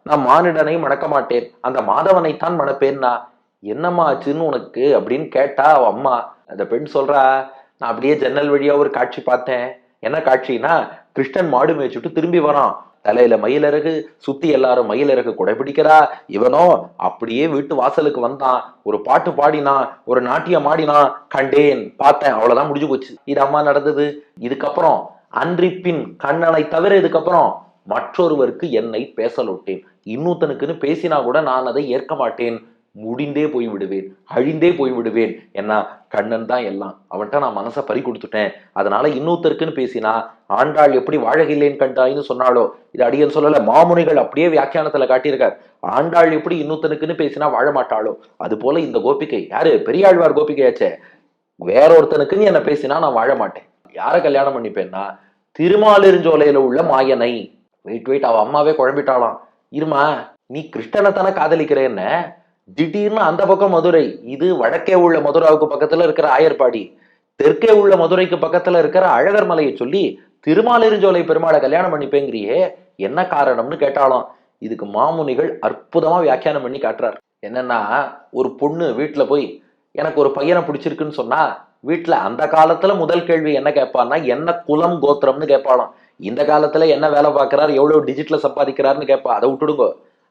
நான் மானிடனை மணக்க மாட்டேன், அந்த மாதவனைத்தான் மணப்பேன்னா. என்னம்மா ஆச்சுன்னு உனக்கு அப்படின்னு கேட்டா அவ அம்மா. அந்த பெண் சொல்றா, நான் அப்படியே ஜன்னல் வழியா ஒரு காட்சி பார்த்தேன். என்ன காட்சின்னா, கிருஷ்ணன் மாடு மேய்ச்சிட்டு திரும்பி வரான், தலையில மயிலிறகு, சுத்தி எல்லாரும் மயிலிறகு குடைபிடிக்கிறா. இவனோ அப்படியே வீட்டு வாசலுக்கு வந்தான், ஒரு பாட்டு பாடினான், ஒரு நாட்டியம் ஆடினான், கண்டேன், பார்த்தேன், அவ்வளவுதான், முடிஞ்சு போச்சு. இது அம்மா நடந்தது. இதுக்கப்புறம் அன்றிப்பின் கண்ணனை தவிர இதுக்கப்புறம் மற்றொருவருக்கு என்னை பேசலொட்டேன். இன்னொருத்தனுக்குன்னு பேசினா கூட நான் அதை ஏற்க மாட்டேன், முடிந்தே போய் விடுவேன், அழிந்தே போய் விடுவேன். ஏன்னா கண்ணன் தான் எல்லாம், அவன்கிட்ட நான் மனசை பறி கொடுத்துட்டேன். அதனால இன்னொருத்தருக்குன்னு பேசினா, ஆண்டாள் எப்படி வாழகில்லேன் கண்டாயின்னு சொன்னாலோ, இது அடியன் சொல்லல, மாமுனிகள் அப்படியே வியாக்கியானத்துல காட்டியிருக்கார். ஆண்டாள் எப்படி இன்னொருத்தனுக்குன்னு பேசினா வாழ மாட்டாளோ, அது போல இந்த கோபிகை, யாரு, பெரியாழ்வார் கோபிகையாச்சே, வேற ஒருத்தனுக்குன்னு என்ன பேசினா நான் வாழ மாட்டேன். யார கல்யாணம் பண்ணிப்பேன்னா, திருமாலிருஞ்சோலையில உள்ள மாயனை. வெயிட், அவ அம்மாவே குழம்பிட்டாளாம். இருமா, நீ கிருஷ்ணனை தானே காதலிக்கிறேன்ன, திடீர்னு அந்த பக்கம் மதுரை, இது வடக்கே உள்ள மதுராவுக்கு பக்கத்துல இருக்கிற ஆயர்பாடி, தெற்கே உள்ள மதுரைக்கு பக்கத்துல இருக்கிற அழகர் மலையை சொல்லி திருமாலிருஞ்சோலை பெருமாளை கல்யாணம் பண்ணிப்பேங்கிறியே, என்ன காரணம்னு கேட்டாலும். இதுக்கு மாமுனிகள் அற்புதமா வியாக்கியானம் பண்ணி காட்டுறார். என்னன்னா, ஒரு பொண்ணு வீட்டுல போய் எனக்கு ஒரு பையனை பிடிச்சிருக்குன்னு சொன்னா, வீட்டுல அந்த காலத்துல முதல் கேள்வி என்ன கேட்பான்னா, என்ன குலம் கோத்திரம்னு கேட்பாளாம். இந்த காலத்துல என்ன வேலை பார்க்கிறார், எவ்வளவு டிஜிட்ல சம்பாதிக்கிறாருன்னு கேட்பா. அதை விட்டுடுங்க.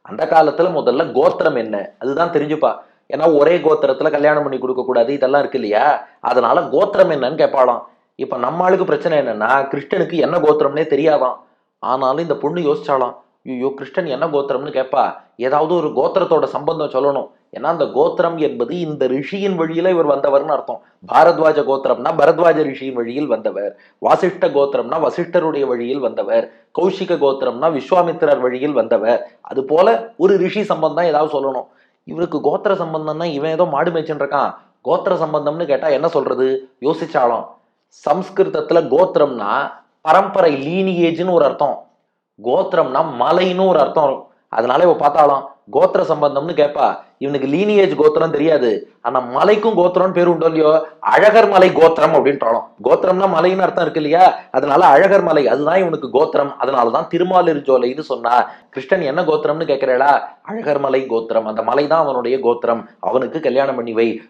அந்த காலத்துல முதல்ல கோத்திரம் என்ன, அதுதான் தெரிஞ்சுப்பா. ஏன்னா ஒரே கோத்திரத்துல கல்யாணம் பண்ணி கொடுக்க கூடாது, இதெல்லாம் இருக்கு இல்லையா, அதனால கோத்திரம் என்னன்னு கேட்பாளாம். இப்ப நம்ம ஆளுக்கு பிரச்சனை என்னன்னா, கிருஷ்ணனுக்கு என்ன கோத்திரம்னே தெரியாதான். ஆனாலும் இந்த பொண்ணு யோசிச்சாலாம், ஐயோ கிருஷ்ணன் என்ன கோத்திரம்னு கேட்பா, ஏதாவது ஒரு கோத்திரத்தோட சம்பந்தம் சொல்லணும். ஏன்னா அந்த கோத்திரம் என்பது இந்த ரிஷியின் வழியில இவர் வந்தவர்னு அர்த்தம். பாரத்வாஜ கோத்திரம்னா பரத்வாஜ ரிஷியின் வழியில் வந்தவர், வாசிஷ்ட கோத்திரம்னா வசிஷ்டருடைய வழியில் வந்தவர், கௌஷிக கோத்திரம்னா விஸ்வாமித்திரர் வழியில் வந்தவர். அது போல ஒரு ரிஷி சம்பந்தம் ஏதாவது சொல்லணும். இவருக்கு கோத்திர சம்பந்தம்னா, இவன் ஏதோ மாடு மேய்ச்சுன்னு இருக்கான், கோத்திர சம்பந்தம்னு கேட்டா என்ன சொல்றது யோசிச்சாலும். சம்ஸ்கிருதத்துல கோத்திரம்னா பரம்பரை, லீனியேஜ்னு ஒரு அர்த்தம், கோத்திரம்னா மலைன்னு ஒரு அர்த்தம். அதனால இவ பார்த்தாலும் கோத்திர சம்பந்தம்னு கேட்பா. இவனுக்கு லீனியேஜ் கோத்திரம் தெரியாது, ஆனா மலைக்கும் கோத்திரம் பேரு உண்டோ இல்லையோ, அழகர் மலை கோத்திரம் அப்படின்றாலும். கோத்திரம்னா மலைன்னு அர்த்தம் இருக்கு இல்லையா, அதனால அழகர் மலை அதுதான் இவனுக்கு கோத்திரம். அதனாலதான் திருமாலிருஞ்சோலைன்னு சொன்னா. கிருஷ்ணன் என்ன கோத்திரம்னு கேட்கிறேளா, அழகர் மலை கோத்திரம், அந்த மலைதான் அவனுடைய கோத்திரம், அவனுக்கு கல்யாணம் பண்ணி வை.